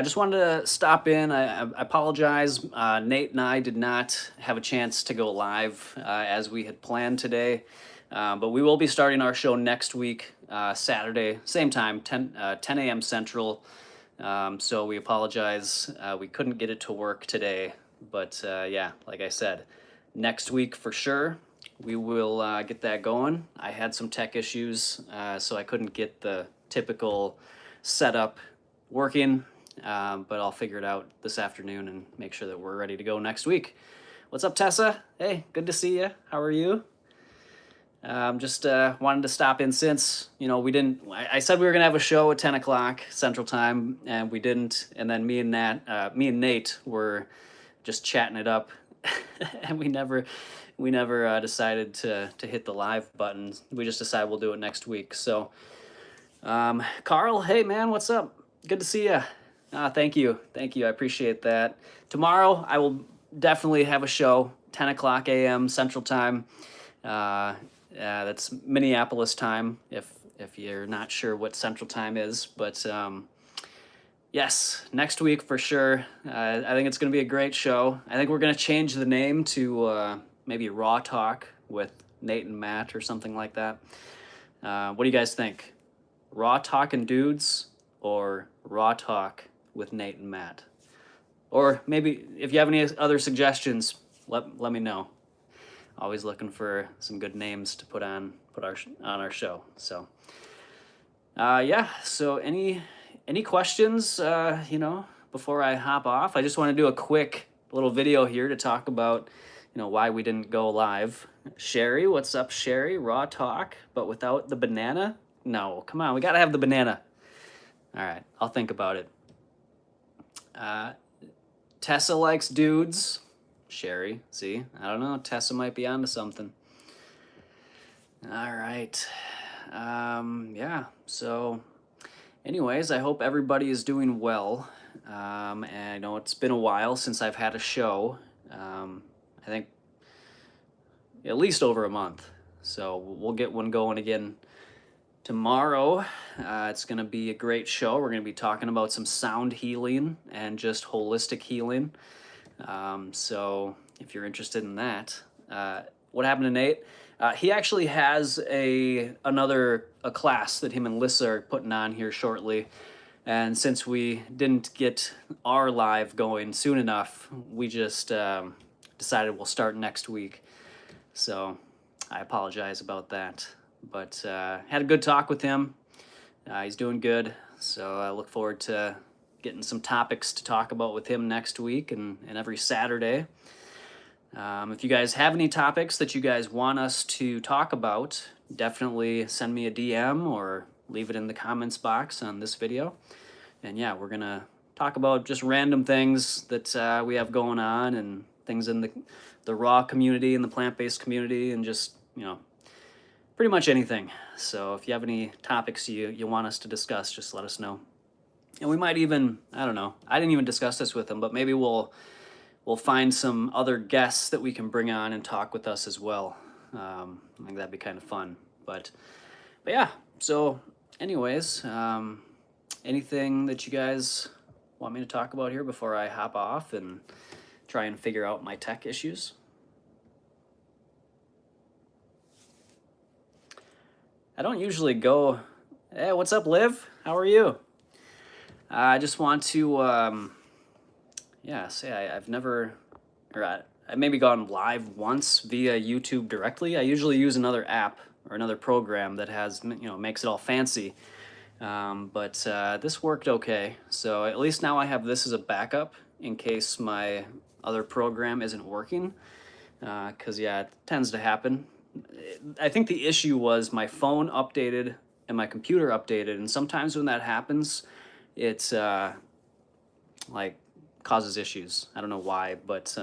I just wanted to stop in. I apologize. Nate and I did not have a chance to go live as we had planned today, but we will be starting our show next week, Saturday, same time, 10 a.m. Central. So we apologize. We couldn't get it to work today, but yeah, like I said, next week for sure. We will get that going. I had some tech issues, so I couldn't get the typical setup working. But I'll figure it out this afternoon and make sure that we're ready to go next week. What's up, Tessa? Hey, good to see you. How are you? Just wanted to stop in since, we didn't. I said we were going to have a show at 10 o'clock Central Time, and we didn't. And then me and Nate were just chatting it up, and we never decided to hit the live button. We just decided we'll do it next week. So, Carl, hey, man, what's up? Good to see you. Thank you. Thank you. I appreciate that. Tomorrow, I will definitely have a show, 10 o'clock a.m. Central Time. That's Minneapolis time, if you're not sure what Central Time is. But yes, next week for sure. I think it's going to be a great show. I think we're going to change the name to maybe Raw Talk with Nate and Matt or something like that. What do you guys think? Raw Talking Dudes or Raw Talk with Nate and Matt? Or maybe if you have any other suggestions, let me know. Always looking for some good names to put on our show. So yeah. So any questions? Before I hop off, I just want to do a quick little video here to talk about why we didn't go live. Sherry, what's up, Sherry? Raw Talk, but without the banana? No, come on, we gotta have the banana. All right, I'll think about it. Tessa likes dudes. Sherry, see? I don't know. Tessa might be onto something. All right. Yeah. So, anyways, I hope everybody is doing well. And I know it's been a while since I've had a show. I think at least over a month. So we'll get one going again tomorrow. It's going to be a great show. We're going to be talking about some sound healing and just holistic healing. So if you're interested in that, what happened to Nate? He actually has another class that him and Lissa are putting on here shortly. And since we didn't get our live going soon enough, we just decided we'll start next week. So I apologize about that. But had a good talk with him. He's doing good. So I look forward to getting some topics to talk about with him next week and every Saturday. If you guys have any topics that you guys want us to talk about, definitely send me a DM or leave it in the comments box on this video. And yeah, we're going to talk about just random things that we have going on and things in the raw community and the plant-based community and just, pretty much anything. So if you have any topics you want us to discuss, just let us know. And we might even, I don't know, I didn't even discuss this with them, but maybe we'll find some other guests that we can bring on and talk with us as well. I think that'd be kind of fun. But yeah, so anyways, anything that you guys want me to talk about here before I hop off and try and figure out my tech issues? I don't usually go, hey, what's up, Liv? How are you? I just want to, say I've never, I've maybe gone live once via YouTube directly. I usually use another app or another program that has, makes it all fancy. But this worked okay. So at least now I have this as a backup in case my other program isn't working. Because, yeah, it tends to happen. I think the issue was my phone updated and my computer updated. And sometimes when that happens, it's causes issues. I don't know why, but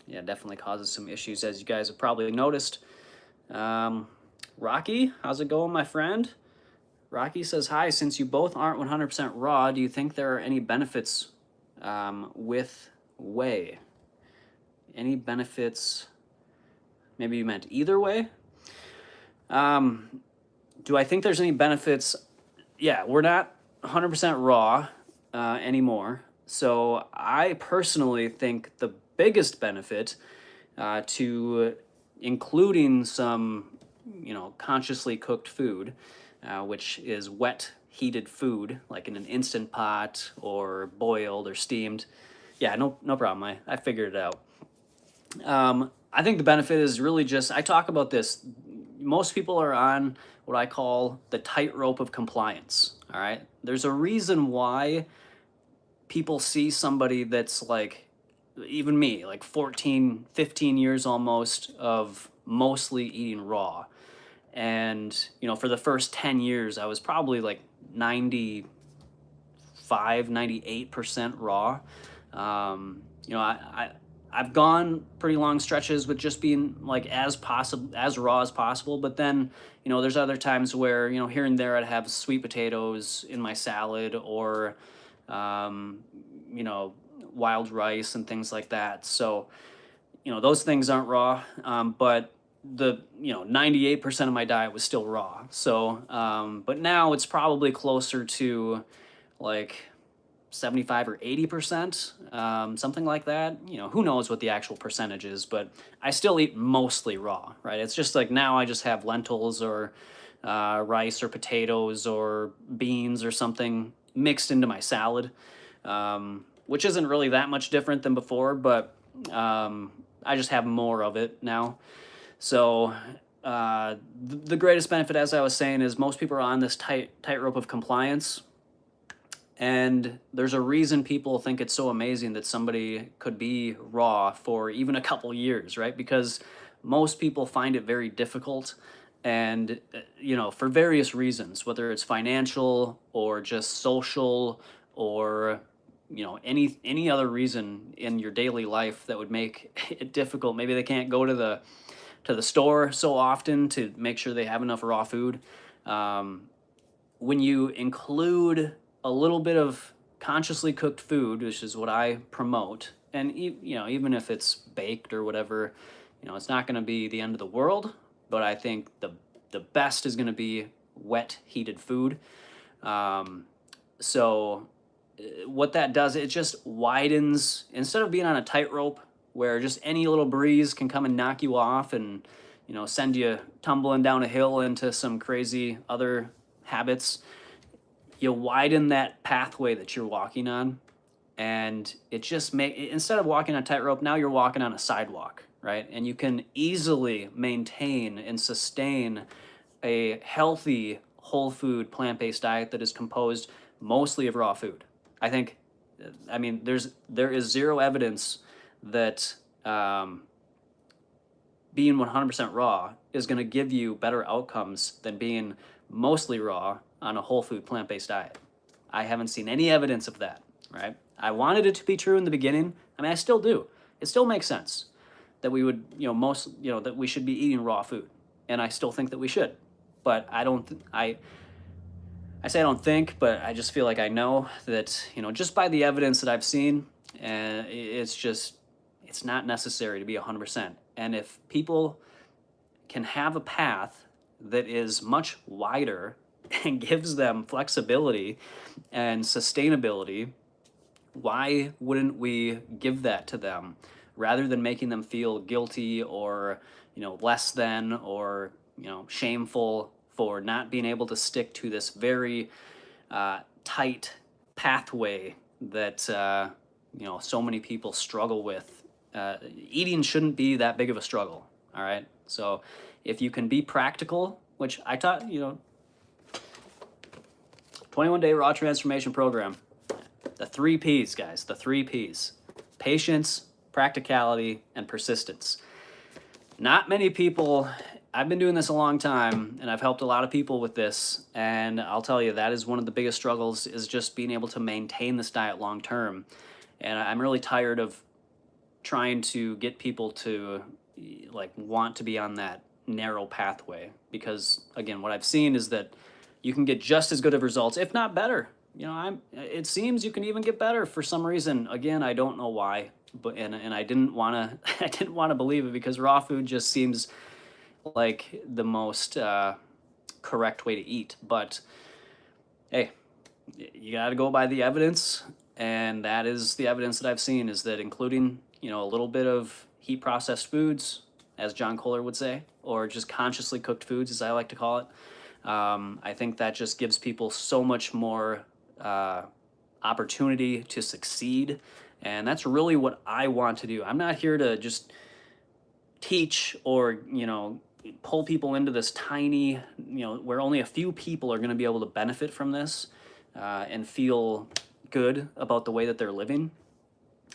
yeah, definitely causes some issues, as you guys have probably noticed. Rocky, how's it going, my friend? Rocky says, hi, since you both aren't 100% raw, do you think there are any benefits with whey? Any benefits? Maybe you meant either way? Do I think there's any benefits? Yeah, we're not 100% raw. anymore. So I personally think the biggest benefit to including some, consciously cooked food, which is wet, heated food, like in an instant pot or boiled or steamed. Yeah, no problem. I figured it out. I think the benefit is really just, I talk about this. Most people are on what I call the tightrope of compliance. All right. There's a reason why people see somebody that's like, even me, like 14, 15 years almost of mostly eating raw. And, for the first 10 years, I was probably like 98% raw. I've gone pretty long stretches with just being like as raw as possible. But then, there's other times where, here and there I'd have sweet potatoes in my salad or, um, wild rice and things like that. So, those things aren't raw, but the 98% of my diet was still raw. So, but now it's probably closer to like 75 or 80%, something like that. Who knows what the actual percentage is, but I still eat mostly raw, right? It's just like now I just have lentils or rice or potatoes or beans or something mixed into my salad, which isn't really that much different than before, but I just have more of it now. So the greatest benefit, as I was saying, is most people are on this tightrope of compliance. And there's a reason people think it's so amazing that somebody could be raw for even a couple years, right? Because most people find it very difficult and, for various reasons, whether it's financial or just social or, any other reason in your daily life that would make it difficult. Maybe they can't go to the store so often to make sure they have enough raw food. When you include a little bit of consciously cooked food, which is what I promote, and even if it's baked or whatever, it's not going to be the end of the world. But I think the best is going to be wet, heated food. So what that does, it just widens, instead of being on a tightrope where just any little breeze can come and knock you off and send you tumbling down a hill into some crazy other habits. You widen that pathway that you're walking on, and it just instead of walking on a tightrope, now you're walking on a sidewalk, right? And you can easily maintain and sustain a healthy, whole food, plant-based diet that is composed mostly of raw food. I mean, there is zero evidence that being 100% raw is going to give you better outcomes than being mostly raw on a whole food plant-based diet. I haven't seen any evidence of that, right? I wanted it to be true in the beginning. I mean, I still do. It still makes sense that we would, that we should be eating raw food. And I still think that we should. But I say I don't think, but I just feel like I know that, just by the evidence that I've seen, it's not necessary to be 100%. And if people can have a path that is much wider and gives them flexibility and sustainability, why wouldn't we give that to them rather than making them feel guilty or, less than or, shameful for not being able to stick to this very tight pathway that, so many people struggle with. Eating shouldn't be that big of a struggle, all right? So if you can be practical, which I taught, 21-day raw transformation program, the 3 Ps, guys, the 3 Ps: patience, practicality, and persistence. Not many people, I've been doing this a long time, and I've helped a lot of people with this, and I'll tell you, that is one of the biggest struggles, is just being able to maintain this diet long term. And I'm really tired of trying to get people to want to be on that narrow pathway, because again, what I've seen is that you can get just as good of results, if not better. It seems you can even get better for some reason. Again, I don't know why, but I didn't want to I didn't want to believe it, because raw food just seems like the most correct way to eat. But hey, you got to go by the evidence, and that is the evidence that I've seen, is that including, a little bit of heat processed foods, as John Kohler would say, or just consciously cooked foods, as I like to call it. I think that just gives people so much more opportunity to succeed, and that's really what I want to do. I'm not here to just teach or pull people into this tiny, where only a few people are going to be able to benefit from this and feel good about the way that they're living.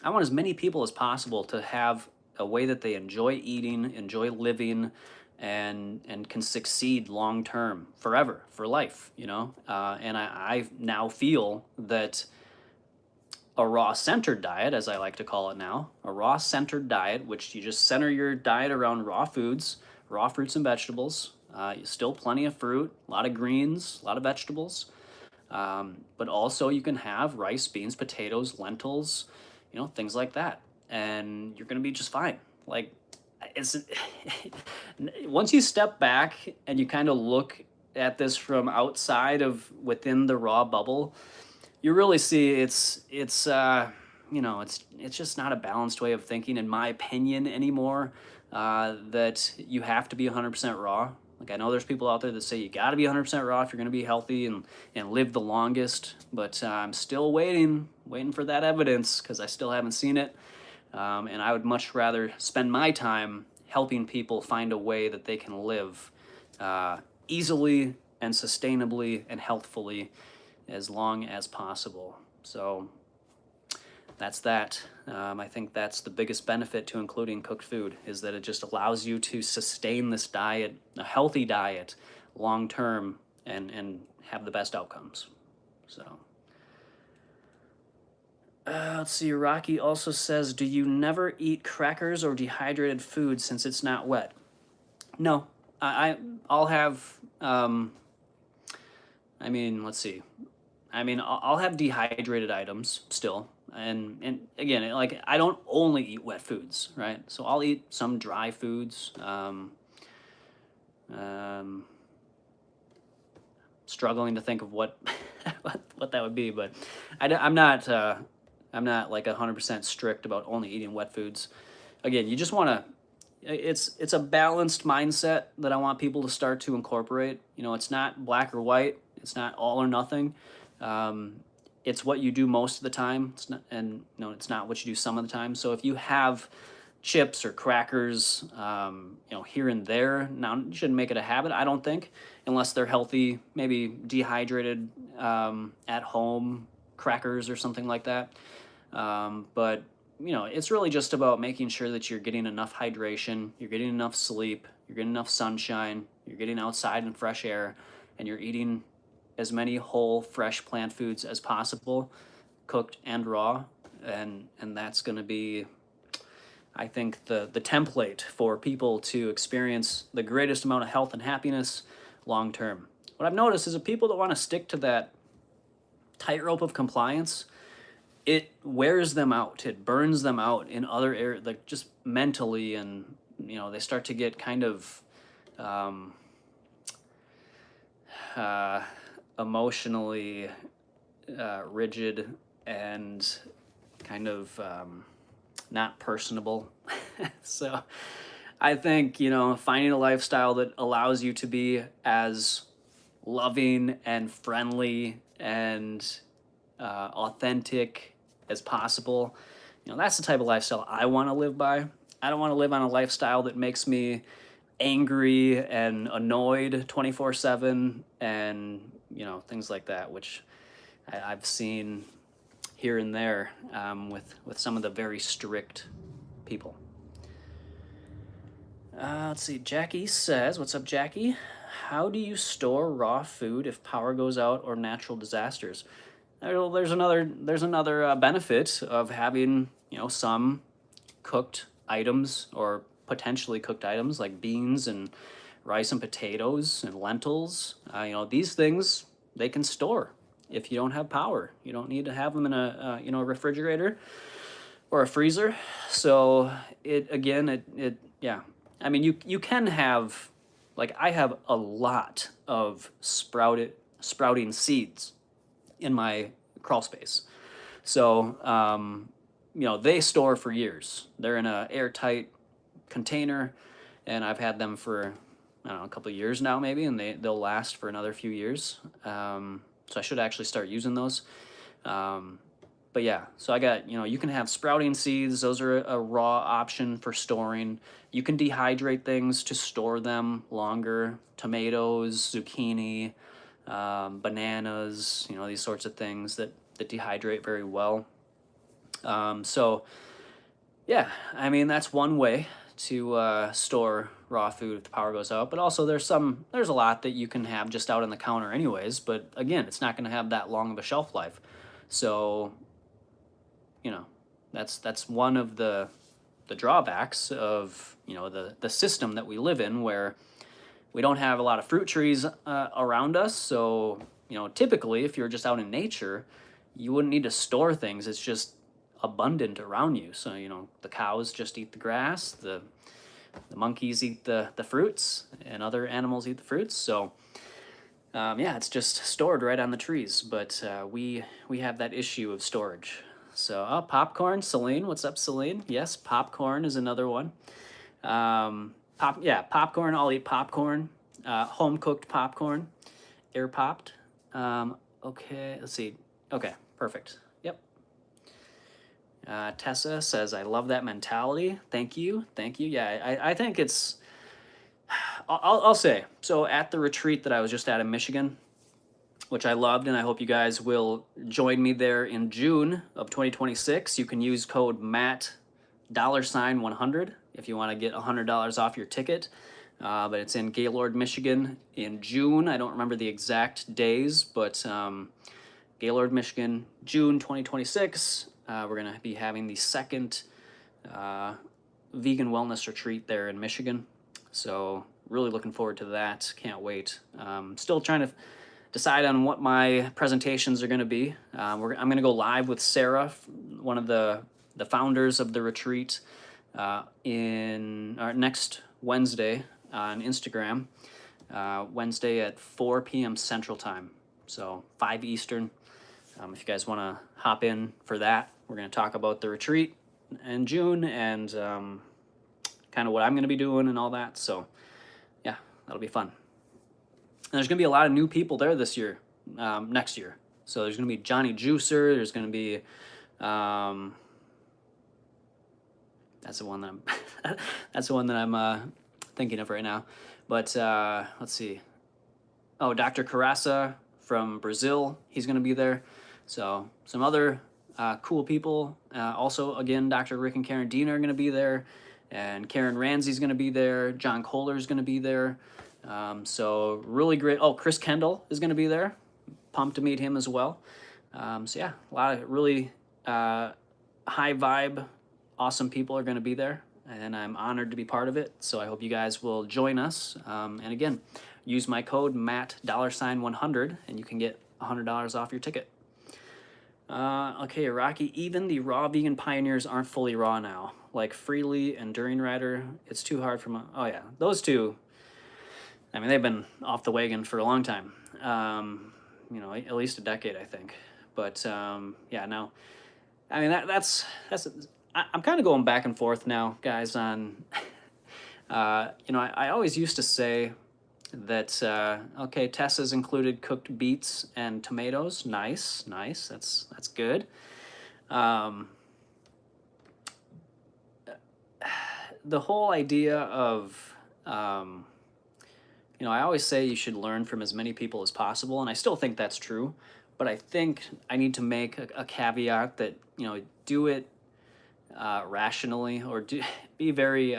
I want as many people as possible to have a way that they enjoy eating, enjoy living, and can succeed long term, forever, for life. And I now feel that a raw-centered diet, as I like to call it now, a raw-centered diet, which you just center your diet around raw foods, raw fruits and vegetables. Still plenty of fruit, a lot of greens, a lot of vegetables. But also you can have rice, beans, potatoes, lentils, things like that. And you're going to be just fine. Like, it's once you step back and you kind of look at this from outside of within the raw bubble, you really see it's just not a balanced way of thinking, in my opinion, anymore. That you have to be 100% raw. Like, I know there's people out there that say you got to be 100% raw if you're going to be healthy and live the longest, but I'm still waiting for that evidence, because I still haven't seen it. And I would much rather spend my time helping people find a way that they can live easily and sustainably and healthfully as long as possible. So that's that. I think that's the biggest benefit to including cooked food, is that it just allows you to sustain this diet, a healthy diet, long term, and have the best outcomes. So let's see. Rocky also says, do you never eat crackers or dehydrated food since it's not wet? No, I'll have. Let's see. I'll have dehydrated items still, and again, like, I don't only eat wet foods, right? So I'll eat some dry foods. Struggling to think of what what that would be, but I'm not like 100% strict about only eating wet foods. Again, you just want to. It's a balanced mindset that I want people to start to incorporate. It's not black or white. It's not all or nothing. It's what you do most of the time. It's not what you do some of the time. So if you have chips or crackers, here and there, now you shouldn't make it a habit, I don't think, unless they're healthy, maybe dehydrated at home crackers or something like that. But it's really just about making sure that you're getting enough hydration, you're getting enough sleep, you're getting enough sunshine, you're getting outside and fresh air, and you're eating as many whole, fresh plant foods as possible, cooked and raw, and that's going to be, I think, the template for people to experience the greatest amount of health and happiness long term. What I've noticed is that people that want to stick to that tightrope of compliance, it wears them out. It burns them out in other areas, like just mentally, and they start to get kind of emotionally rigid and kind of not personable. So I think, finding a lifestyle that allows you to be as loving and friendly and authentic as possible, that's the type of lifestyle I want to live by. I don't want to live on a lifestyle that makes me angry and annoyed 24/7 and things like that, which I've seen here and there with some of the very strict people. Let's see. Jackie says, what's up, Jackie? How do you store raw food if power goes out or natural disasters? There's another benefit of having some cooked items, or potentially cooked items, like beans and rice and potatoes and lentils. These things, they can store if you don't have power. You don't need to have them in a refrigerator or a freezer. So you can have, like, I have a lot of sprouting seeds in my crawl space. So, they store for years. They're in a airtight container, and I've had them for, I don't know, a couple of years now maybe, and they'll last for another few years. So I should actually start using those. But yeah, so I got, you can have sprouting seeds. Those are a raw option for storing. You can dehydrate things to store them longer. Tomatoes, zucchini, bananas, these sorts of things that dehydrate very well. So yeah, I mean, that's one way to store raw food if the power goes out. But also there's a lot that you can have just out on the counter anyways. But again, it's not going to have that long of a shelf life. So, that's one of the drawbacks of, the system that we live in, where we don't have a lot of fruit trees around us. So, typically if you're just out in nature, you wouldn't need to store things. It's just abundant around you. So, the cows just eat the grass, the monkeys eat the fruits, and other animals eat the fruits. So, yeah, it's just stored right on the trees. But we have that issue of storage. So, popcorn, Celine, what's up, Celine? Yes, popcorn is another one. Popcorn. I'll eat popcorn. Home cooked popcorn, air popped. Okay, let's see. Okay, perfect. Yep. Tessa says, I love that mentality. Thank you. Yeah, I think it's, I'll say, so at the retreat that I was just at in Michigan, which I loved, and I hope you guys will join me there in June of 2026. You can use code MATT $100 if you want to get $100 off your ticket. But it's in Gaylord, Michigan in June. I don't remember the exact days, but Gaylord, Michigan, June 2026. We're going to be having the second vegan wellness retreat there in Michigan. So really looking forward to that. Can't wait. Still trying to decide on what my presentations are going to be. I'm going to go live with Sarah, one of the founders of the retreat, in our next Wednesday on Instagram, Wednesday at 4 p.m. Central Time, so 5 Eastern. If you guys want to hop in for that, we're going to talk about the retreat in June and kind of what I'm going to be doing and all that. So yeah, that'll be fun. And there's going to be a lot of new people there this year, next year. So there's going to be Johnny Juicer. There's going to be, that's the one that I'm thinking of right now. But let's see. Oh, Dr. Carassa from Brazil. He's going to be there. So some other cool people. Also, again, Dr. Rick and Karen Dean are going to be there. And Karen Ramsey's going to be there. John Kohler's going to be there. So really great. Oh, Chris Kendall is going to be there. Pumped to meet him as well. So yeah, a lot of really high vibe, awesome people are going to be there, and I'm honored to be part of it. So I hope you guys will join us. And again, use my code MATT $100, and you can get $100 off your ticket. Okay, Rocky, even the raw vegan pioneers aren't fully raw now. Like Freely and Enduring Rider, it's too hard for my... Oh yeah, those two, I mean, they've been off the wagon for a long time. At least a decade, I think. But yeah, no. I mean, that's I'm kind of going back and forth now, guys, on... I always used to say that, okay, Tessa's included cooked beets and tomatoes. Nice. That's good. The whole idea of, I always say you should learn from as many people as possible, and I still think that's true, but I think I need to make a caveat that, do it rationally, or be very,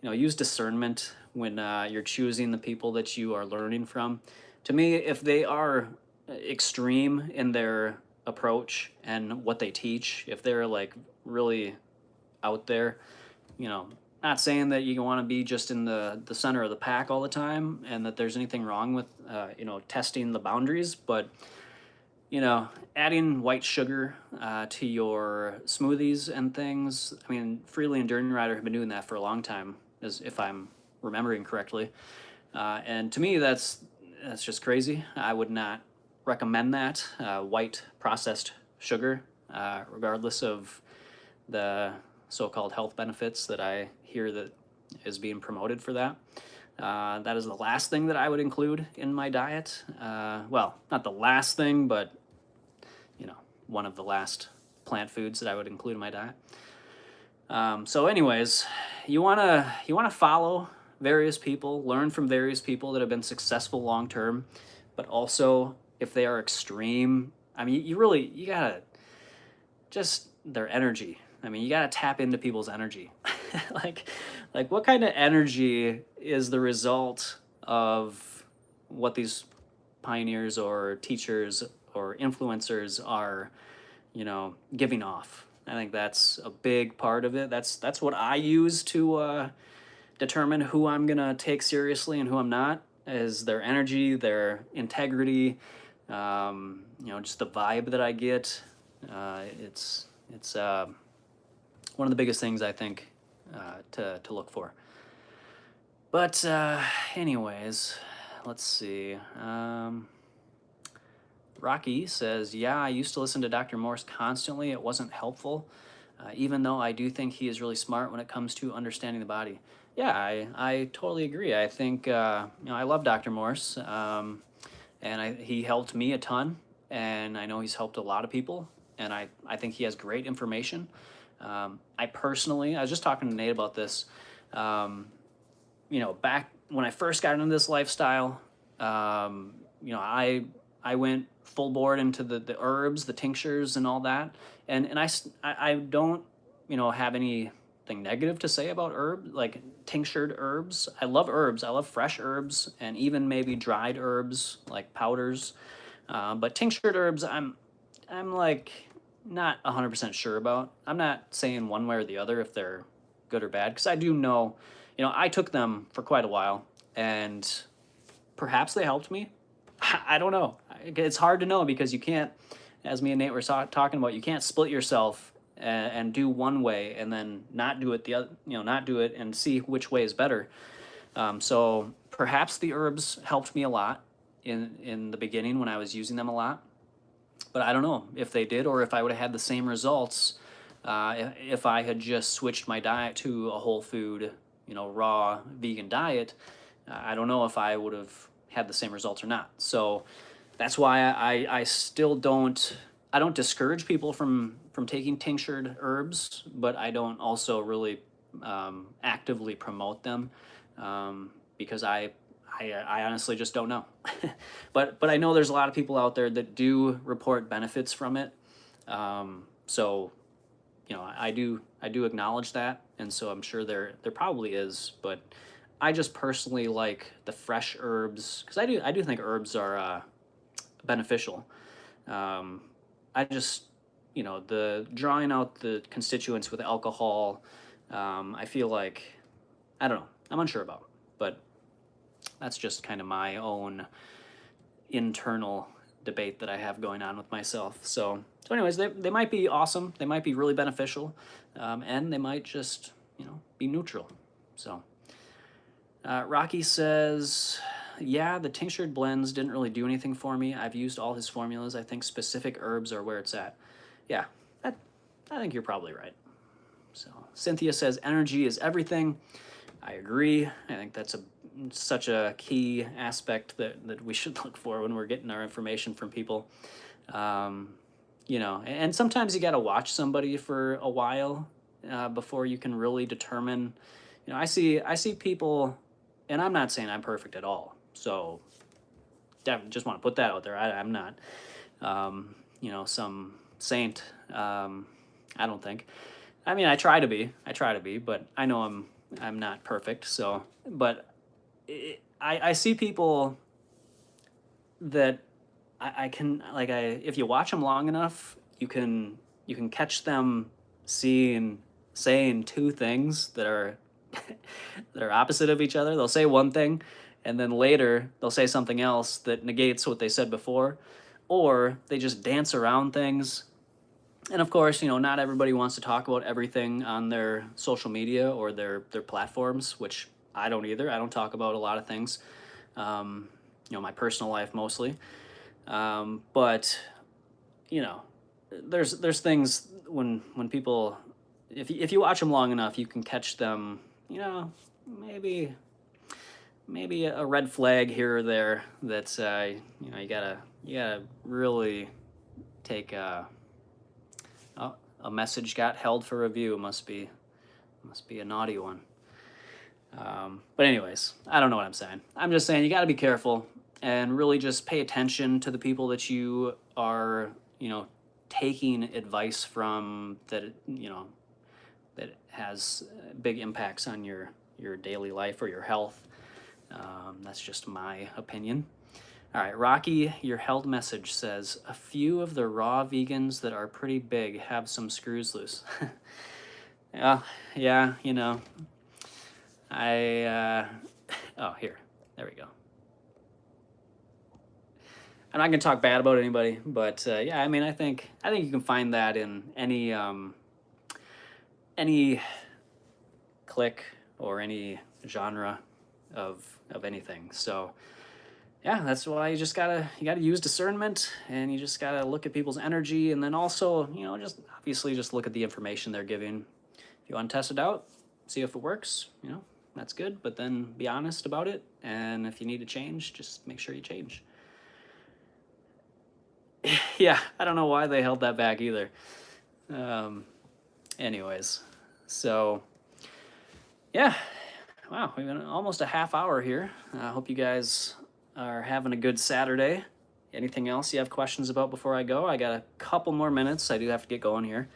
use discernment when you're choosing the people that you are learning from. To me, if they are extreme in their approach and what they teach, if they're like really out there, not saying that you want to be just in the center of the pack all the time and that there's anything wrong with, testing the boundaries, but, adding white sugar to your smoothies and things. I mean, Freely and Enduring Rider have been doing that for a long time, as if I'm remembering correctly. And to me, that's just crazy. I would not recommend that white processed sugar, regardless of the so-called health benefits that I hear that is being promoted for that. That is the last thing that I would include in my diet. Well, not the last thing, but one of the last plant foods that I would include in my diet. So anyways, you wanna follow various people, learn from various people that have been successful long term, but also if they are extreme, I mean, you gotta just their energy. I mean, you gotta tap into people's energy. like, like what kind of energy is the result of what these pioneers or teachers or influencers are, giving off? I think that's a big part of it. That's what I use to determine who I'm gonna take seriously and who I'm not. Is their energy, their integrity, just the vibe that I get. It's one of the biggest things I think to look for. But anyways, let's see. Rocky says, yeah, I used to listen to Dr. Morse constantly. It wasn't helpful, even though I do think he is really smart when it comes to understanding the body. Yeah, I totally agree. I think, I love Dr. Morse, and he helped me a ton, and I know he's helped a lot of people, and I think he has great information. I was just talking to Nate about this, back when I first got into this lifestyle, I went full board into the herbs, the tinctures, and all that. And I don't, have anything negative to say about like tinctured herbs. I love herbs. I love fresh herbs, and even maybe dried herbs like powders. But tinctured herbs, I'm like not 100% sure about. I'm not saying one way or the other if they're good or bad, because I do know, I took them for quite a while, and perhaps they helped me. I don't know. It's hard to know because you can't, as me and Nate were talking about, you can't split yourself and do one way and then not do it the other, not do it and see which way is better. So perhaps the herbs helped me a lot in the beginning when I was using them a lot, but I don't know if they did or if I would have had the same results if I had just switched my diet to a whole food, raw vegan diet. I don't know if I would have had the same results or not. So that's why I still don't discourage people from taking tinctured herbs, but I don't also really actively promote them because I honestly just don't know. but I know there's a lot of people out there that do report benefits from it. So I do acknowledge that, and so I'm sure there probably is, but I just personally like the fresh herbs because I do think herbs are beneficial. I just the drawing out the constituents with alcohol, I feel like I don't know. I'm unsure about, but that's just kind of my own internal debate that I have going on with myself. So anyways, they might be awesome. They might be really beneficial, and they might just be neutral. So. Rocky says, yeah, the tinctured blends didn't really do anything for me. I've used all his formulas. I think specific herbs are where it's at. Yeah, I think you're probably right. So Cynthia says, energy is everything. I agree. I think that's such a key aspect that we should look for when we're getting our information from people. And sometimes you got to watch somebody for a while before you can really determine. I see people. And I'm not saying I'm perfect at all. So just want to put that out there. I'm not, some saint. I don't think. I mean, I try to be, but I know I'm not perfect. So, but I see people that I can, if you watch them long enough, you can catch them saying two things that are that are opposite of each other. They'll say one thing, and then later they'll say something else that negates what they said before, or they just dance around things. And of course, not everybody wants to talk about everything on their social media or their platforms, which I don't either. I don't talk about a lot of things, my personal life mostly. But you know, there's things when people, if you watch them long enough, you can catch them. You know, maybe a red flag here or there that you know, you gotta really take a message got held for review. Must be a naughty one. But anyways, I don't know what I'm saying. I'm just saying you got to be careful and really just pay attention to the people that you are, you know, taking advice from, that you know, that has big impacts on your daily life or your health. That's just my opinion. All right, Rocky, your health message says, a few of the raw vegans that are pretty big have some screws loose. Yeah, you know, oh, here, there we go. I'm not gonna talk bad about anybody, but yeah, I mean, I think you can find that in any clique or any genre of anything. So yeah, that's why you gotta use discernment, and you just gotta look at people's energy, and then also, you know, just obviously just look at the information they're giving. If you want to test it out, see if it works, you know, that's good, but then be honest about it, and if you need to change, just make sure you change. Yeah, I don't know why they held that back either. Anyways, so yeah, wow, we've been almost a half hour here. I hope you guys are having a good Saturday. Anything else you have questions about before I go? I got a couple more minutes. I do have to get going here.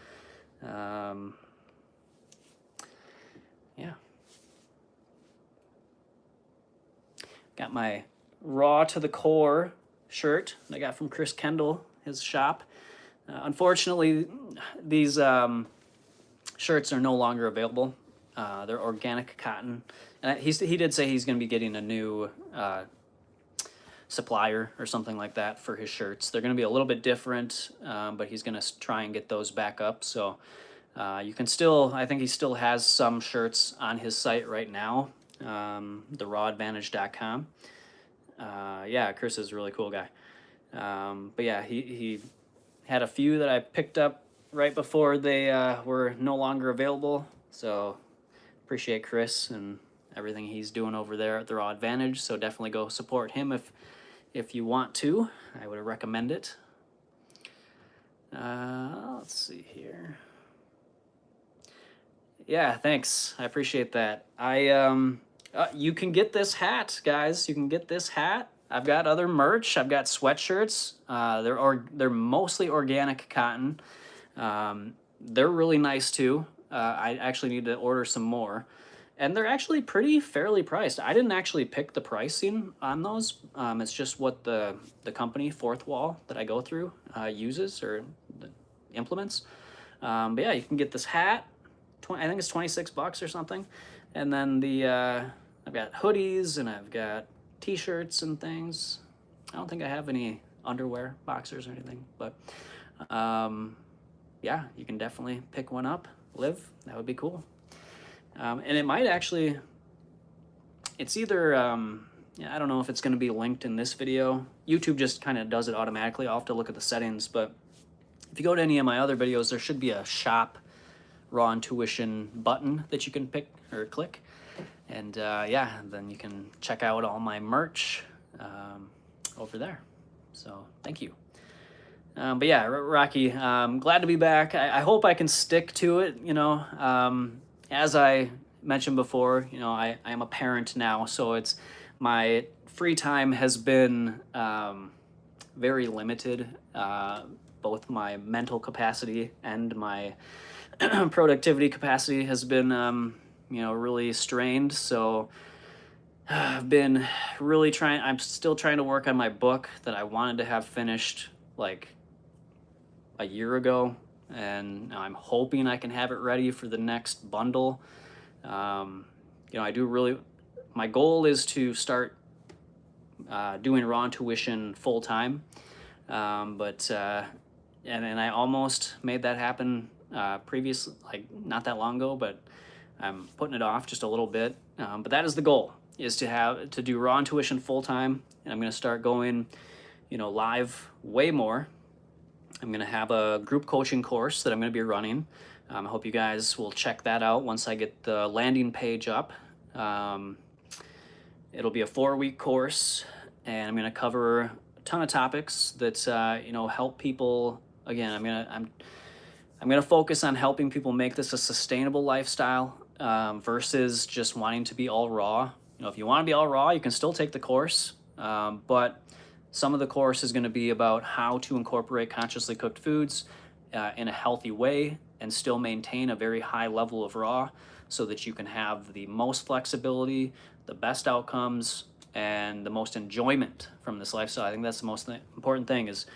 Yeah. Got my Raw to the Core shirt that I got from Chris Kendall, his shop. Unfortunately, these shirts are no longer available. They're organic cotton. And he did say he's going to be getting a new supplier or something like that for his shirts. They're going to be a little bit different, but he's going to try and get those back up. So you can still, I think he still has some shirts on his site right now, therawadvantage.com. Yeah, Chris is a really cool guy. But yeah, he had a few that I picked up right before they were no longer available. So appreciate Chris and everything he's doing over there at the Raw Advantage. So definitely go support him if you want to. I would recommend it. Let's see here. Yeah, thanks. I appreciate that. You can get this hat, guys. You can get this hat. I've got other merch. I've got sweatshirts. They're mostly organic cotton. They're really nice too. I actually need to order some more, and they're actually fairly priced. I didn't actually pick the pricing on those. It's just what the company Fourth Wall that I go through uses or implements. But yeah, you can get this hat. I think it's $26 or something, and then I've got hoodies and I've got t-shirts and things. I don't think I have any underwear, boxers or anything, but yeah, you can definitely pick one up. Liv, that would be cool. And it might actually, it's either, yeah, I don't know if it's going to be linked in this video. YouTube just kind of does it automatically. I'll have to look at the settings, but if you go to any of my other videos, there should be a shop Raw Intuition button that you can pick or click. And yeah, then you can check out all my merch over there. So thank you. But yeah, Rocky, glad to be back. I hope I can stick to it. You know, as I mentioned before, you know, I am a parent now, so it's my free time has been very limited, both my mental capacity and my productivity capacity has been, you know, really strained. So I've been really I'm still trying to work on my book that I wanted to have finished like a year ago. And I'm hoping I can have it ready for the next bundle. You know, my goal is to start doing Raw Intuition full time. And I almost made that happen previously, like not that long ago, but I'm putting it off just a little bit. But that is the goal, is to do Raw Intuition full time. And I'm going to start going, live way more. I'm going to have a group coaching course that I'm going to be running. I hope you guys will check that out once I get the landing page up. It'll be a 4-week course, and I'm going to cover a ton of topics that help people. Again, I'm going to focus on helping people make this a sustainable lifestyle versus just wanting to be all raw. If you want to be all raw, you can still take the course, but some of the course is going to be about how to incorporate consciously cooked foods in a healthy way and still maintain a very high level of raw so that you can have the most flexibility, the best outcomes, and the most enjoyment from this lifestyle. I think that's the most important thing is,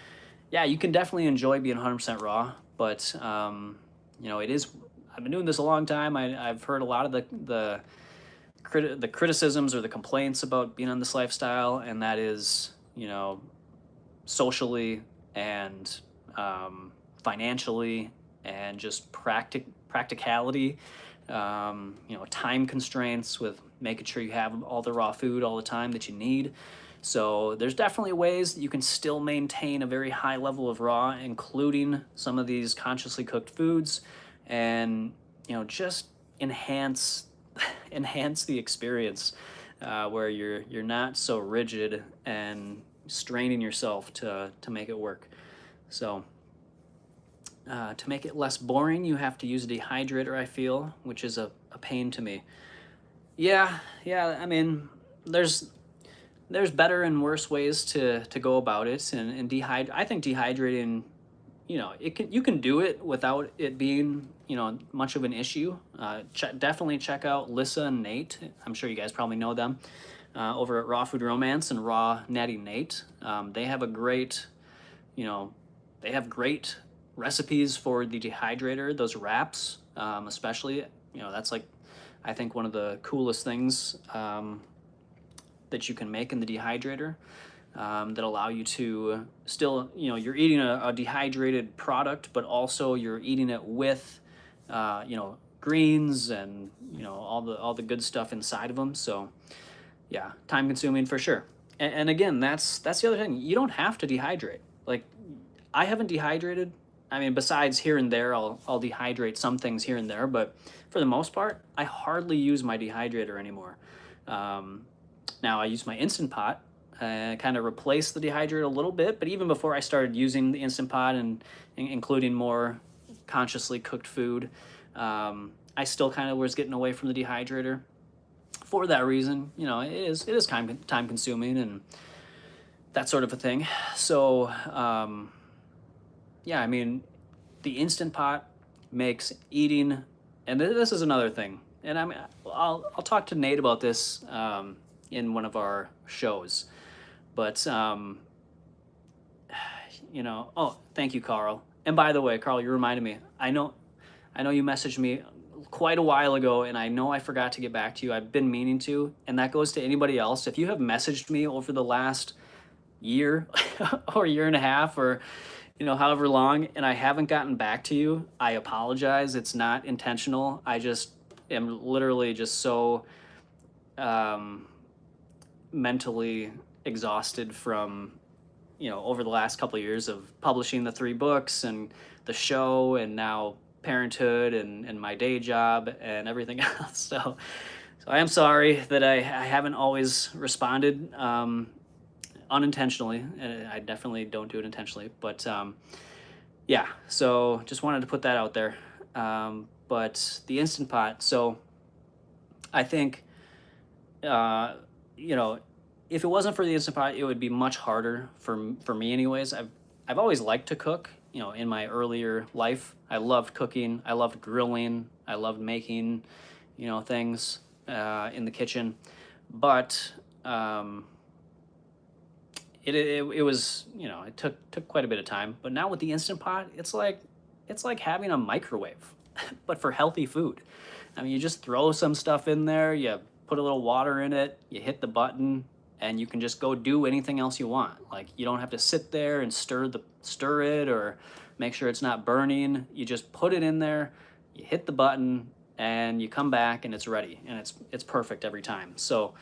yeah, you can definitely enjoy being 100% raw, but it is, I've been doing this a long time. I've heard a lot of the criticisms or the complaints about being on this lifestyle, and that is, socially and financially and just practicality, time constraints with making sure you have all the raw food all the time that you need. So there's definitely ways that you can still maintain a very high level of raw, including some of these consciously cooked foods, and just enhance the experience where you're not so rigid and straining yourself to make it work. So to make it less boring, you have to use a dehydrator, I feel, which is a pain to me. Yeah, I mean, there's better and worse ways to go about it, and I think dehydrating, you can do it without it being much of an issue. Definitely check out Lissa and Nate. I'm sure you guys probably know them over at Raw Food Romance and Raw Natty Nate. They have great recipes for the dehydrator, those wraps, especially. That's like, I think, one of the coolest things that you can make in the dehydrator that allow you to still, you're eating a dehydrated product, but also you're eating it with, greens and, all the good stuff inside of them. So yeah, time consuming for sure. And again, that's the other thing. You don't have to dehydrate. Like, I haven't dehydrated. I mean, besides here and there, I'll dehydrate some things here and there, but for the most part, I hardly use my dehydrator anymore. Now I use my Instant Pot, kind of replace the dehydrator a little bit, but even before I started using the Instant Pot and including more consciously cooked food, I still kind of was getting away from the dehydrator for that reason. It is time consuming and that sort of a thing. So yeah, I mean, the Instant Pot makes eating, and this is another thing, and I'll talk to Nate about this in one of our shows, but oh, thank you, Carl. And by the way, Carl, you reminded me. I know you messaged me quite a while ago, and I know I forgot to get back to you. I've been meaning to, and that goes to anybody else. If you have messaged me over the last year or year and a half, or however long, and I haven't gotten back to you, I apologize. It's not intentional. I just am literally just so mentally exhausted from over the last couple of years of publishing the 3 books and the show, and now parenthood and my day job and everything else. So I am sorry that I haven't always responded unintentionally, and I definitely don't do it intentionally, but yeah, so just wanted to put that out there. But the Instant Pot, so I think if it wasn't for the Instant Pot, it would be much harder for me anyways. I've always liked to cook. In my earlier life, I loved cooking, I loved grilling, I loved making things in the kitchen, but it was, it took quite a bit of time. But now with the Instant Pot, it's like having a microwave but for healthy food. I mean, you just throw some stuff in there, you put a little water in it, you hit the button, and you can just go do anything else you want. Like, you don't have to sit there and stir it or make sure it's not burning. You just put it in there, you hit the button, and you come back and it's ready, and it's perfect every time. So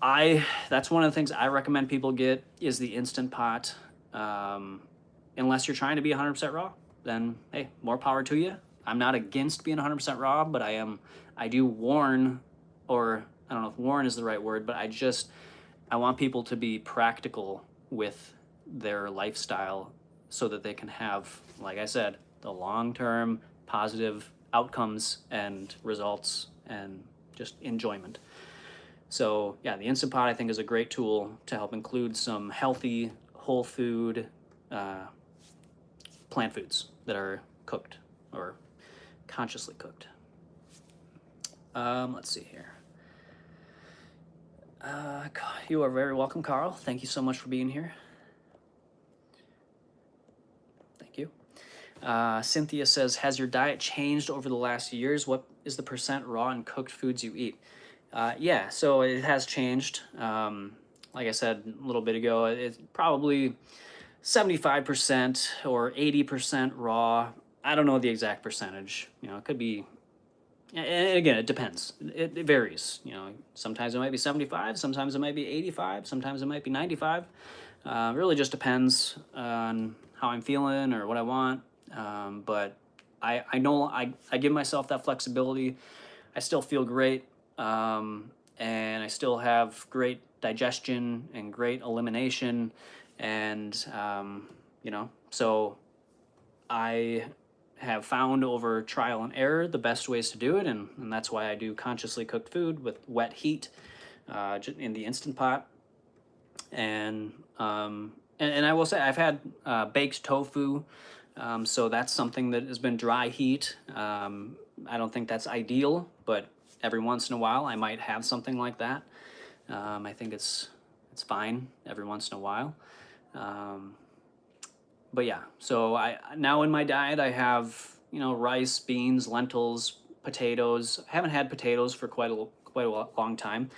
That's one of the things I recommend people get is the Instant Pot. Unless you're trying to be 100% raw, then hey, more power to you. I'm not against being 100% raw, but I do warn, or I don't know if warn is the right word, but I want people to be practical with their lifestyle so that they can have, like I said, the long-term positive outcomes and results and just enjoyment. So yeah, the Instant Pot I think is a great tool to help include some healthy, whole food, plant foods that are cooked or consciously cooked. Let's see here. You are very welcome, Carl. Thank you so much for being here. Thank you. Cynthia says, has your diet changed over the last years? What is the percent raw and cooked foods you eat? Yeah, so it has changed. Like I said a little bit ago, it's probably 75% or 80% raw. I don't know the exact percentage. It could be, and again, it depends. It varies. Sometimes it might be 75, sometimes it might be 85, sometimes it might be 95. Really just depends on how I'm feeling or what I want. But I know I give myself that flexibility. I still feel great, and I still have great digestion and great elimination, and so I have found over trial and error the best ways to do it, and that's why I do consciously cooked food with wet heat in the Instant Pot. And I will say I've had baked tofu, so that's something that has been dry heat. I don't think that's ideal, but every once in a while I might have something like that. I think it's fine every once in a while. But yeah, so now in my diet I have rice, beans, lentils, potatoes. I haven't had potatoes for quite a long time.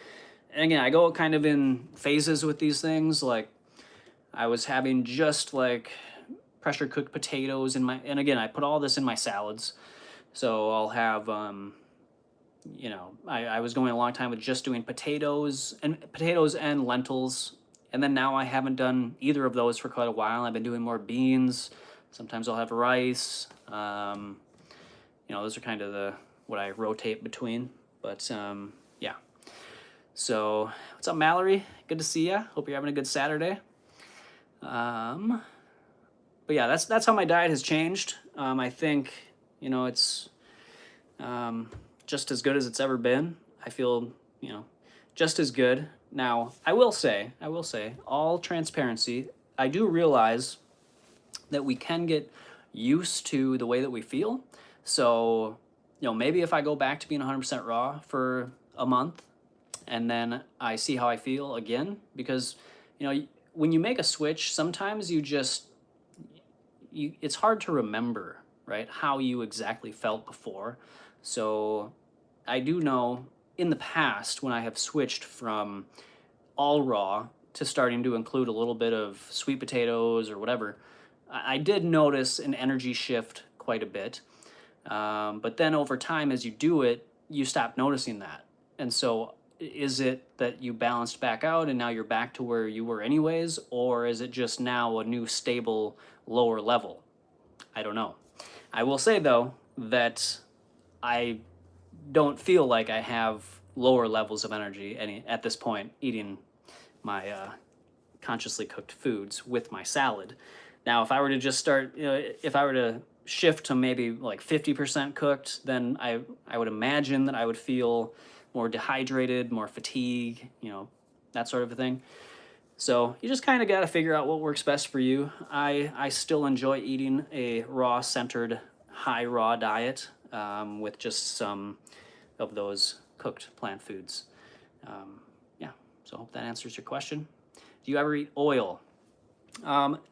And again, I go kind of in phases with these things. Like I was having just like pressure cooked potatoes and again, I put all this in my salads. So I'll have I was going a long time with just doing potatoes and lentils. And then now I haven't done either of those for quite a while. I've been doing more beans. Sometimes I'll have rice. Those are kind of what I rotate between. But yeah. So what's up, Mallory? Good to see ya. Hope you're having a good Saturday. But yeah, that's how my diet has changed. I think it's just as good as it's ever been. I feel just as good. Now, I will say, all transparency, I do realize that we can get used to the way that we feel. So, maybe if I go back to being 100% raw for a month and then I see how I feel again, because, when you make a switch, sometimes it's hard to remember, right, how you exactly felt before. So I do know in the past when I have switched from all raw to starting to include a little bit of sweet potatoes or whatever, I did notice an energy shift quite a bit. But then over time, as you do it, you stop noticing that. And so is it that you balanced back out and now you're back to where you were anyways? Or is it just now a new stable lower level? I don't know. I will say though that I don't feel like I have lower levels of energy at this point eating my consciously cooked foods with my salad. Now, if I were to just start, if I were to shift to maybe like 50% cooked, then I would imagine that I would feel more dehydrated, more fatigue, that sort of a thing. So you just kind of got to figure out what works best for you. I still enjoy eating a raw-centered, high raw diet with just some of those cooked plant foods. Yeah, so I hope that answers your question. Do you ever eat oil?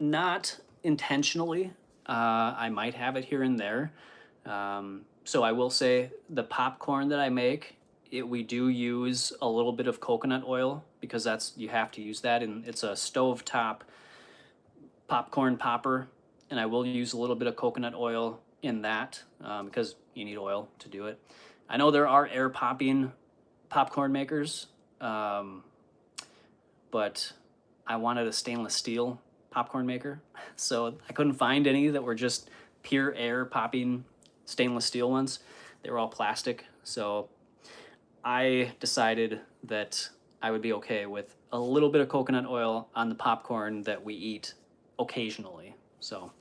Not intentionally. I might have it here and there. So I will say the popcorn that I make, we do use a little bit of coconut oil because you have to use that, and it's a stovetop popcorn popper, and I will use a little bit of coconut oil in that because you need oil to do it. I know there are air popping popcorn makers, but I wanted a stainless steel popcorn maker. So I couldn't find any that were just pure air popping stainless steel ones. They were all plastic. So I decided that I would be okay with a little bit of coconut oil on the popcorn that we eat occasionally. So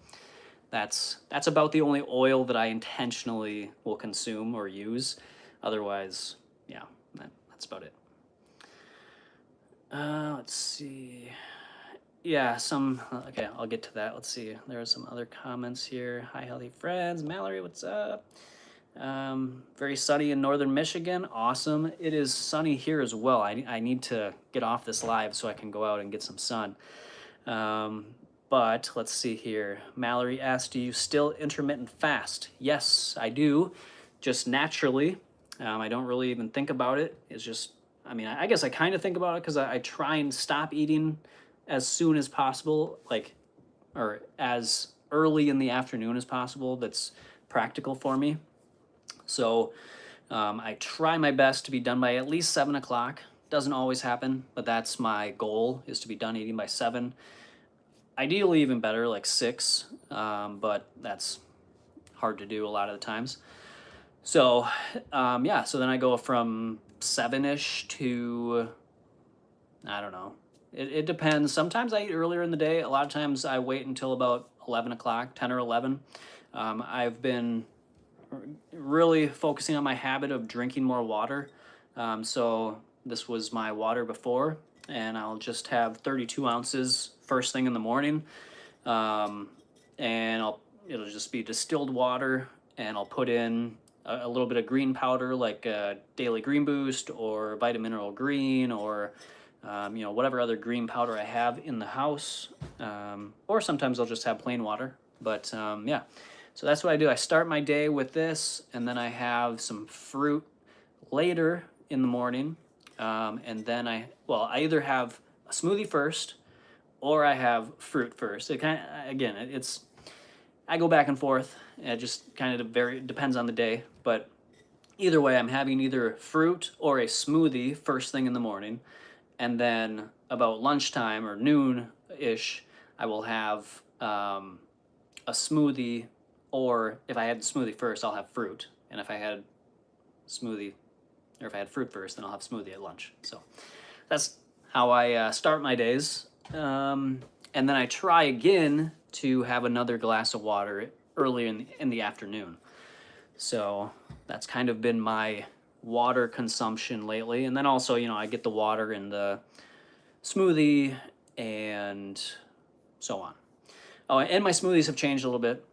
that's about the only oil that I intentionally will consume or use. Otherwise, yeah, that's about it. Let's see. Yeah, okay, I'll get to that. Let's see. There are some other comments here. Hi, healthy friends. Mallory, what's up? Very sunny in northern Michigan. Awesome. It is sunny here as well. I need to get off this live so I can go out and get some sun. But let's see here. Mallory asked, do you still intermittent fast? Yes, I do. Just naturally. I don't really even think about it. It's just, I mean, I guess I kind of think about it because I try and stop eating as soon as possible, or as early in the afternoon as possible. That's practical for me. So I try my best to be done by at least 7 o'clock. Doesn't always happen, but that's my goal, is to be done eating by 7. Ideally even better, like 6, but that's hard to do a lot of the times. So yeah, so then I go from 7-ish to, I don't know. It depends. Sometimes I eat earlier in the day. A lot of times I wait until about 11 o'clock, 10 or 11. I've been really focusing on my habit of drinking more water. So this was my water before, and I'll just have 32 ounces first thing in the morning. And it'll just be distilled water, and I'll put in a little bit of green powder, like Daily Green Boost or Vitamineral Green, or whatever other green powder I have in the house. Or sometimes I'll just have plain water. But yeah, so that's what I do. I start my day with this, and then I have some fruit later in the morning. And then I either have a smoothie first, or I have fruit first. It kind of, again, I go back and forth. It just kind of depends on the day. But either way, I'm having either fruit or a smoothie first thing in the morning. And then about lunchtime or noon-ish, I will have a smoothie, or if I had the smoothie first, I'll have fruit. And if I had fruit first, then I'll have smoothie at lunch. So that's how I start my days. And then I try again to have another glass of water early in the afternoon. So that's kind of been my water consumption lately. And then also, I get the water in the smoothie and so on. Oh, and my smoothies have changed a little bit,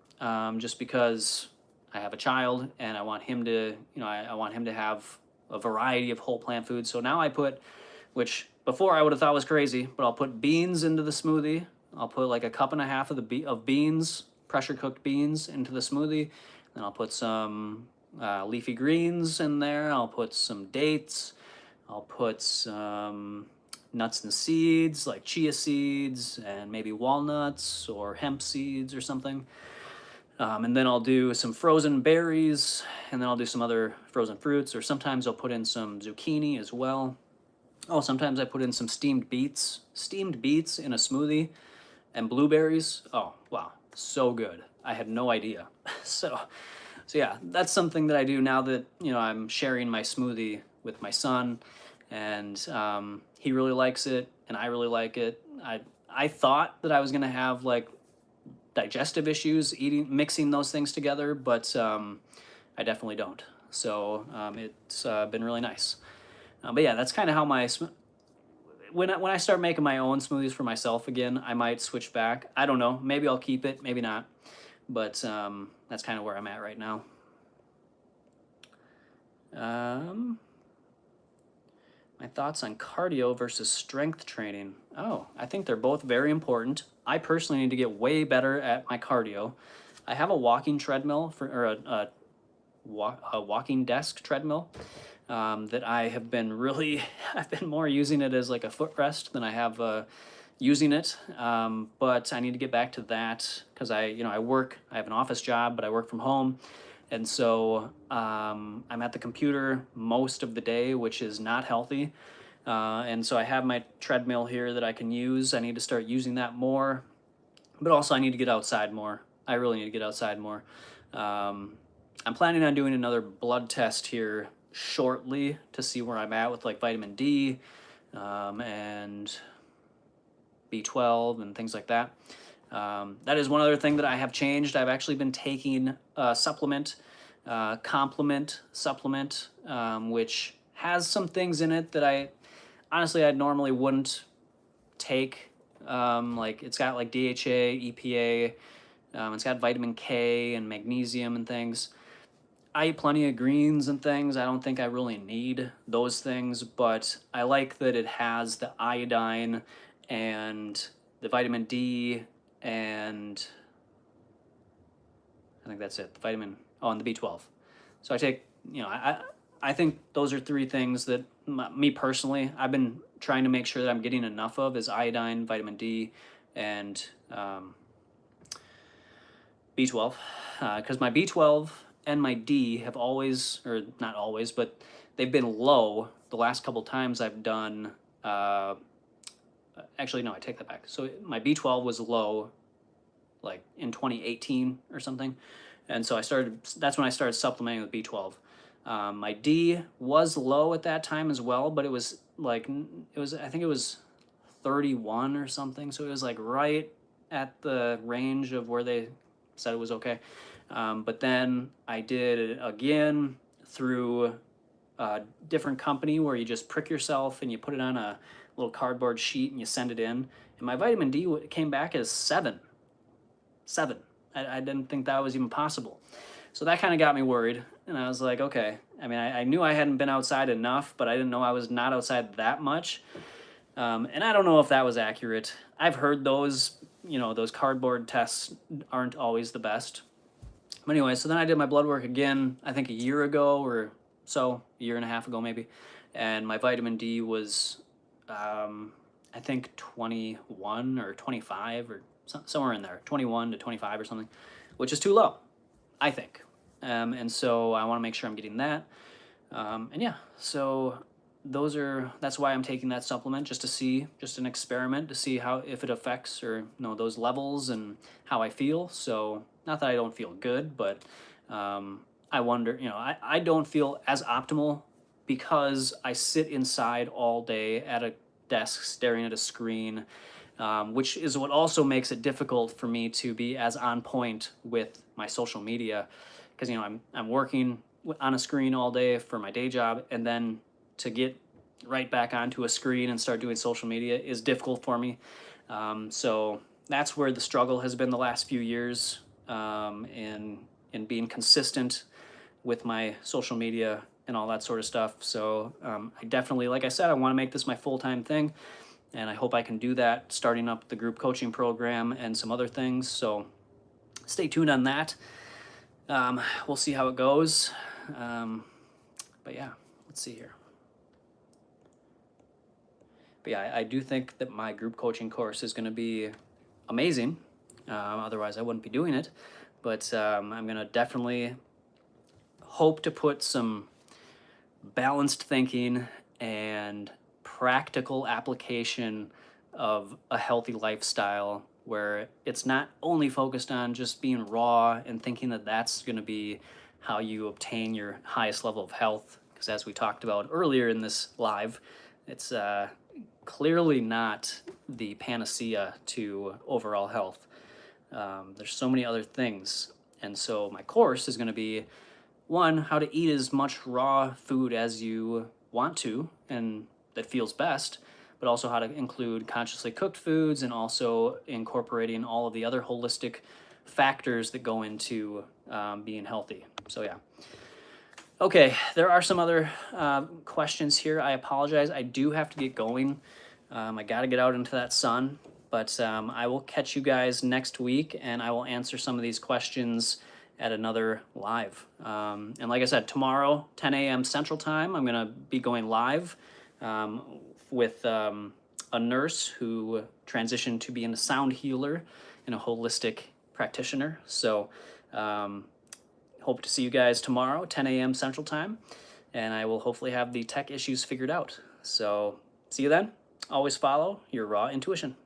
just because I have a child and I want him to, I want him to have a variety of whole plant foods. So now I put, which before I would have thought was crazy, but I'll put beans into the smoothie. I'll put like a cup and a half of beans, pressure cooked beans, into the smoothie. Then I'll put some leafy greens in there. I'll put some dates. I'll put some nuts and seeds, like chia seeds and maybe walnuts or hemp seeds or something. And then I'll do some frozen berries, and then I'll do some other frozen fruits, or sometimes I'll put in some zucchini as well. Oh, sometimes I put in some steamed beets in a smoothie, and blueberries. Oh, wow, so good. I had no idea. So yeah, that's something that I do now that, I'm sharing my smoothie with my son, and he really likes it, and I really like it. I thought that I was gonna have like digestive issues mixing those things together, but I definitely don't. So it's been really nice. But yeah, that's kind of how when I start making my own smoothies for myself again, I might switch back. I don't know. Maybe I'll keep it, maybe not. But that's kind of where I'm at right now. My thoughts on cardio versus strength training. Oh, I think they're both very important. I personally need to get way better at my cardio. I have a walking treadmill a walking desk treadmill that I have been I've been more using it as like a footrest than I have using it. But I need to get back to that because I have an office job, but I work from home. And so I'm at the computer most of the day, which is not healthy. And so I have my treadmill here that I can use. I need to start using that more, but also I need to get outside more. I really need to get outside more. I'm planning on doing another blood test here shortly to see where I'm at with like vitamin D and B12 and things like that. That is one other thing that I have changed. I've actually been taking a supplement, complement supplement, which has some things in it that I normally wouldn't take. Like it's got like DHA, EPA, it's got vitamin K and magnesium and things. I eat plenty of greens and things. I don't think I really need those things, but I like that it has the iodine and the vitamin D and I think that's it. The vitamin, and the B12. So I take, I think those are three things that me personally, I've been trying to make sure that I'm getting enough of is iodine, vitamin D, and B12. Because my B12 and my D have always, or not always, but they've been low the last couple times I've done. Actually, no, I take that back. So my B12 was low, like in 2018 or something, and so that's when I started supplementing with B12. My D was low at that time as well, but it was I think it was 31 or something, so it was like right at the range of where they said it was okay. But then I did it again through a different company where you just prick yourself and you put it on a little cardboard sheet and you send it in. And my vitamin D came back as 7. I didn't think that was even possible. So that kind of got me worried. And I was like, okay. I mean, I knew I hadn't been outside enough, but I didn't know I was not outside that much. And I don't know if that was accurate. I've heard those cardboard tests aren't always the best. But anyway, so then I did my blood work again, I think a year ago or so, a year and a half ago maybe. And my vitamin D was, I think 21 or 25 or somewhere in there, 21 to 25 or something, which is too low, I think. And so I want to make sure I'm getting that. And yeah, so that's why I'm taking that supplement, just an experiment to see if it affects or those levels and how I feel. So not that I don't feel good, but I wonder, I don't feel as optimal because I sit inside all day at a desk staring at a screen, which is what also makes it difficult for me to be as on point with my social media, because I'm working on a screen all day for my day job, and then to get right back onto a screen and start doing social media is difficult for me. So that's where the struggle has been the last few years, in being consistent with my social media and all that sort of stuff. So I definitely, like I said, I want to make this my full-time thing, and I hope I can do that, starting up the group coaching program and some other things. So stay tuned on that. We'll see how it goes. But yeah, let's see here. But yeah, I do think that my group coaching course is going to be amazing. Otherwise, I wouldn't be doing it. But I'm going to definitely hope to put some balanced thinking and practical application of a healthy lifestyle where it's not only focused on just being raw and thinking that that's going to be how you obtain your highest level of health. Because as we talked about earlier in this live, it's clearly not the panacea to overall health. There's so many other things. And so my course is going to be, one, how to eat as much raw food as you want to and that feels best, but also how to include consciously cooked foods and also incorporating all of the other holistic factors that go into being healthy. So yeah. Okay, there are some other questions here. I apologize. I do have to get going. I got to get out into that sun, but I will catch you guys next week, and I will answer some of these questions at another live. And like I said, tomorrow, 10 a.m. Central Time, I'm going to be going live with a nurse who transitioned to being a sound healer and a holistic practitioner. So hope to see you guys tomorrow, 10 a.m. Central Time, and I will hopefully have the tech issues figured out. So See you then. Always follow your raw intuition.